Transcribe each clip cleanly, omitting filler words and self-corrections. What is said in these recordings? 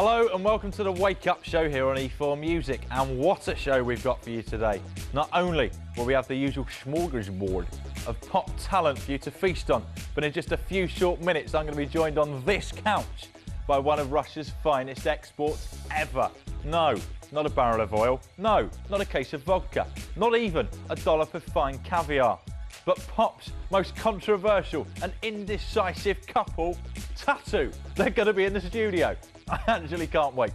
Hello and welcome to the Wake Up Show here on E4 Music, and what a show we've got for you today. Not only will we have the usual smorgasbord of pop talent for you to feast on, but in just a few short minutes I'm going to be joined on this couch by one of Russia's finest exports ever. No, not a barrel of oil, no, not a case of vodka, not even a dollop of fine caviar, but pop's most controversial and indecisive couple, t.A.T.u. They're going to be in the studio. I actually can't wait.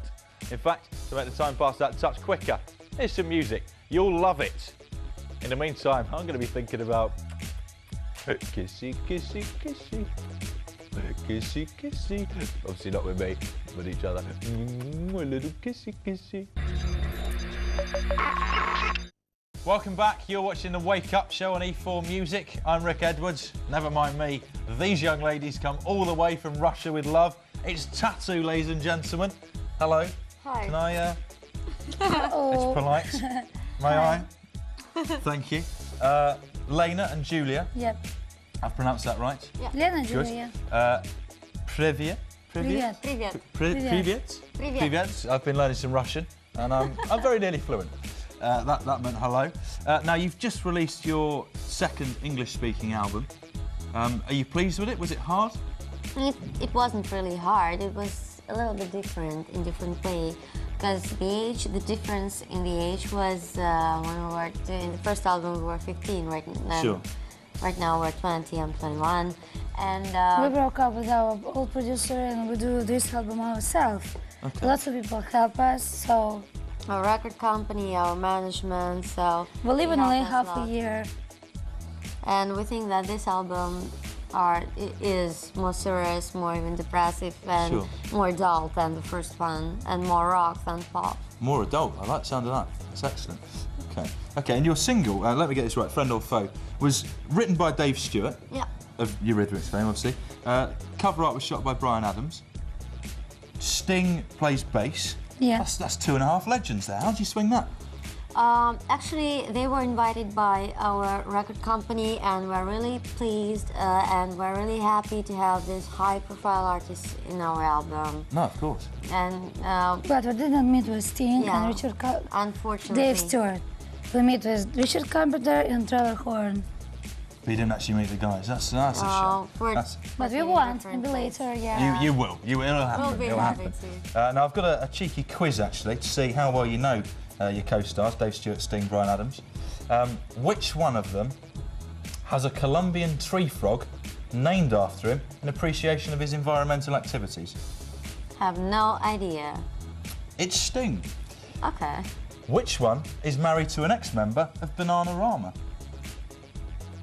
In fact, to make the time pass that touch quicker, here's some music. You'll love it. In the meantime, I'm going to be thinking about kissy, kissy, kissy. Kissy, kissy. Obviously not with me, with each other. A little kissy, kissy. Welcome back. You're watching the Wake Up Show on E4 Music. I'm Rick Edwards. Never mind me. These young ladies come all the way from Russia with love. It's t.A.T.u, ladies and gentlemen. Hello. Hi. Can I? Oh. It's polite. May I? Thank you. Lena and Julia. Yep. I've pronounced that right. Yeah. Lena, Good. Julia. Привет. Привет. Привет. Привет. Привет. Привет. I've been learning some Russian, and I'm very nearly fluent. That meant hello. Now you've just released your second English-speaking album. Are you pleased with it? Was it hard? It wasn't really hard. It was a little bit different in different way, because the difference in the age was when we were doing the first album we were 15. Right now, Sure. Right now we're 20. I'm 21, and We broke up with our old producer and we do this album ourselves. Okay. Lots of people help us, so our record company, our management. So we'll live in they only helped us half a lot. a year. And we think that this album is more serious, more even depressive, and Sure. more adult than the first one, and more rock than pop. More adult. I like the sound of that. That's excellent. Okay. Okay. And your single, let me get this right, Friend or Foe, was written by Dave Stewart Yeah. of Eurythmics fame, obviously. Cover art was shot by Brian Adams. Sting plays bass. Yeah. That's 2.5 legends there. How did you swing that? Actually, they were invited by our record company, and we're really pleased and we're really happy to have this high-profile artist in our album. No, of course. And But we didn't meet with Sting Yeah. and Richard unfortunately, Dave Stewart. We meet with Richard Carpenter and Trevor Horn. But you didn't actually meet the guys. That's a shame. we're That's- But we in want, different maybe ways. later, yeah. You will. It'll happen. We'll be It'll happy happen. Now I've got a cheeky quiz actually to see how well you know your co-stars, Dave Stewart, Sting, Brian Adams. Which one of them has a Colombian tree frog named after him in appreciation of his environmental activities? Have no idea. It's Sting. Okay. Which one is married to an ex-member of Bananarama?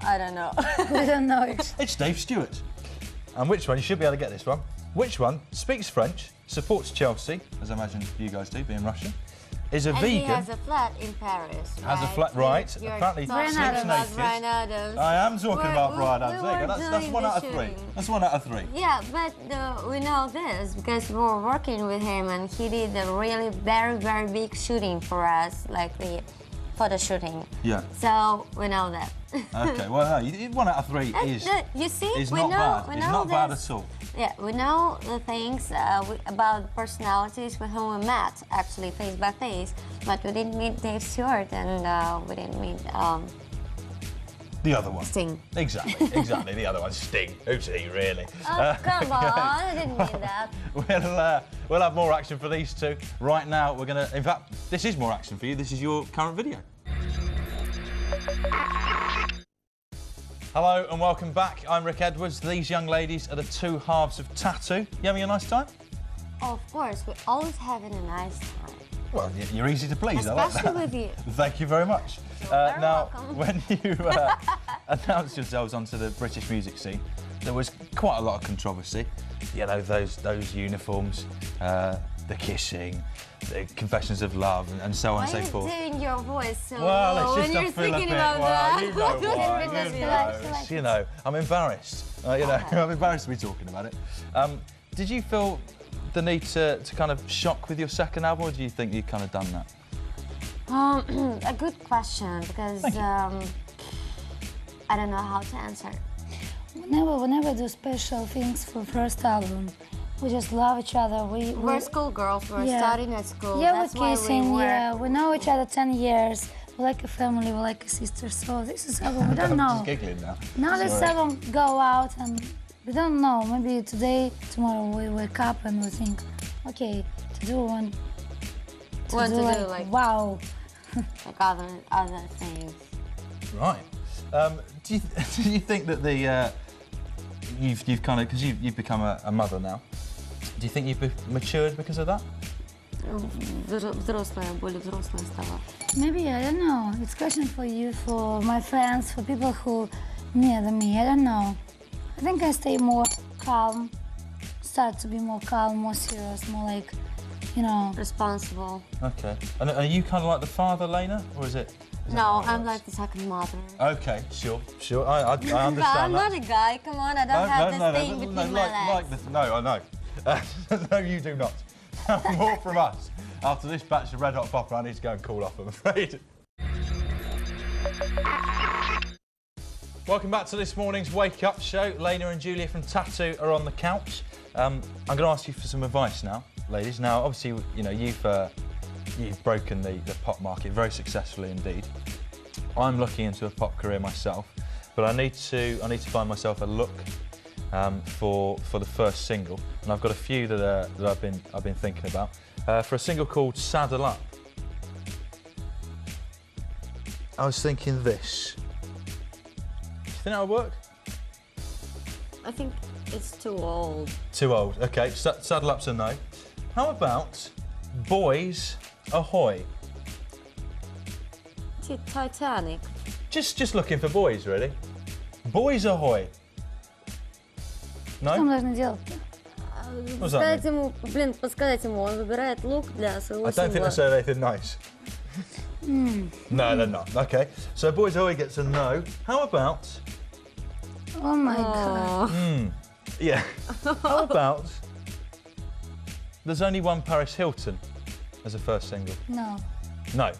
I don't know. We don't know it. It's Dave Stewart. And which one, you should be able to get this one, which one speaks French, supports Chelsea, as I imagine you guys do, being Russian, is a And vegan. he has a flat in Paris, Has a flat, right. You're Apparently talking sleeps about naked. Brian Adams. I am talking We're- about we- Brian we Adams. There you were go. That's doing one the out of three. shooting. That's 1 out of 3. Yeah, but we know this because we were working with him, and he did a really very, very big shooting for us, like the photo shooting. Yeah. So we know that. Okay. Well, no, 1 out of 3 is You see, is we not know, bad. we It's know not bad this. at all. Yeah, we know the things about the personalities with whom we met, actually face by face, but we didn't meet Dave Stewart, and we didn't meet The other one. Sting. Exactly. Exactly. The other one's Sting. Who's he really? Oh, come on, I didn't mean that. We'll have more action for these two. Right now, we're gonna. In fact, this is more action for you. This is your current video. Hello and welcome back. I'm Rick Edwards. These young ladies are the two halves of t.A.T.u. You having a nice time? Oh, of course, we're always having a nice time. Well, you're easy to please. I like that. Especially with you. Thank you very much. very Now, welcome. when you announced yourselves onto the British music scene, there was quite a lot of controversy. You know, those uniforms, the kissing, the confessions of love, and so on and so Why are you forth. doing your voice so Well, low it's when just you're a feel a thinking bit. about Well, that? you know why. Because You she know, likes you know, I'm embarrassed. I'm embarrassed to be talking about it. Did you feel the need to kind of shock with your second album, or do you think you've kind of done that? A good question, because Thank you. I don't know how to answer. We never do special things for first album. We just love each other. We're schoolgirls. We're Yeah. studying at school. Yeah, That's we're why kissing. we were. Yeah, we know each other 10 years. We're like a family. We're like a sister. So this is album. We don't I'm know. just giggling now. Now this Sorry. album go out and we don't know. Maybe today, tomorrow we wake up and we think, okay, to do one. Want to do, like- wow. Like other things. Right. Do you think that the you've kind of, because you've become a mother now, do you think you've matured because of that? Взрослая, более взрослая стала. Maybe, I don't know. It's question for you, for my friends, for people who near me. I don't know. I think I stay more calm, start to be more calm, more serious, more like, you know. Responsible. Okay. And are you kind of like the father, Lena, or is it? Is that No, how it I'm works? like the second mother. Okay, sure. I understand I'm that. not a guy. Come on, I don't have this thing between my legs. No, I know. No, you do not. More from us. After this batch of Red Hot Popper, I need to go and call off, I'm afraid. Welcome back to this morning's Wake Up Show. Lena and Julia from t.A.T.u are on the couch. I'm going to ask you for some advice now, ladies. Now, obviously, you know, you've broken the pop market very successfully indeed. I'm looking into a pop career myself, but I need to find myself a look for the first single, and I've got a few that I've been thinking about. For a single called Saddle Up, I was thinking this. Do you think that would work? I think it's too old. Too old. Okay, Saddle Up's a no. How about Boys Ahoy? Titanic. Just looking for boys, really. Boys Ahoy. Что мы No? должны делать? What's that Сказать ему, подсказать ему, он выбирает лук для своего I don't think сингла. they said anything nice. No, they're not. Okay, so Boys Ahoy gets a no. How about, Oh my God. Oh. yeah, how about There's Only One Paris Hilton as a first single? No. No.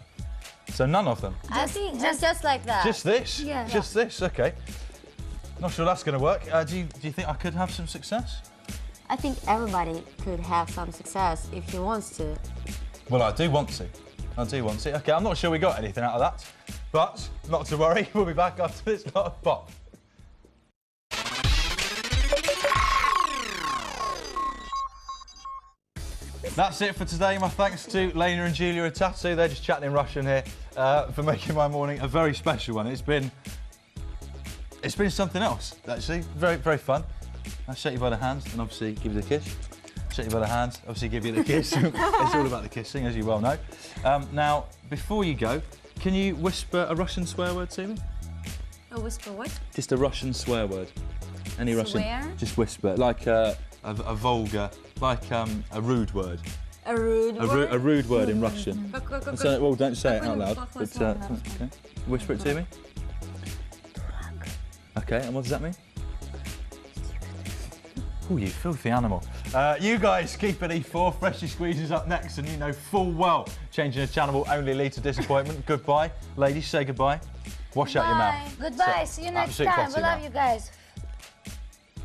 So none of them. I think just like that. Just this? Yeah. Just this, okay. Not sure that's going to work. Do you think I could have some success? I think everybody could have some success if he wants to. Well, I do want to. I do want to. Okay, I'm not sure we got anything out of that, but not to worry. We'll be back after this lot of pop. That's it for today. My thanks to Lena and Julia at t.A.T.u. They're just chatting in Russian here for making my morning a very special one. It's been something else, actually. Very, very fun. I'll shake you by the hands and obviously give you the kiss. Shake you by the hands, obviously give you the kiss. It's all about the kissing, as you well know. Now, before you go, can you whisper a Russian swear word to me? A whisper what? Just a Russian swear word. Any Russian? Swear? Just whisper, like a vulgar, like a rude word. A rude word? A rude word in Russian. So, well, don't say it out loud. Какое But, слово на русском? okay. Whisper it to me. Okay, and what does that mean? Oh, you filthy animal. You guys keep it E4. Freshly Squeezes up next, and you know full well changing a channel will only lead to disappointment. Goodbye. Ladies, say goodbye. Wash out your mouth. Goodbye. So, See you next absolute time. potty We love now. you guys.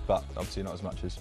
But obviously not as much as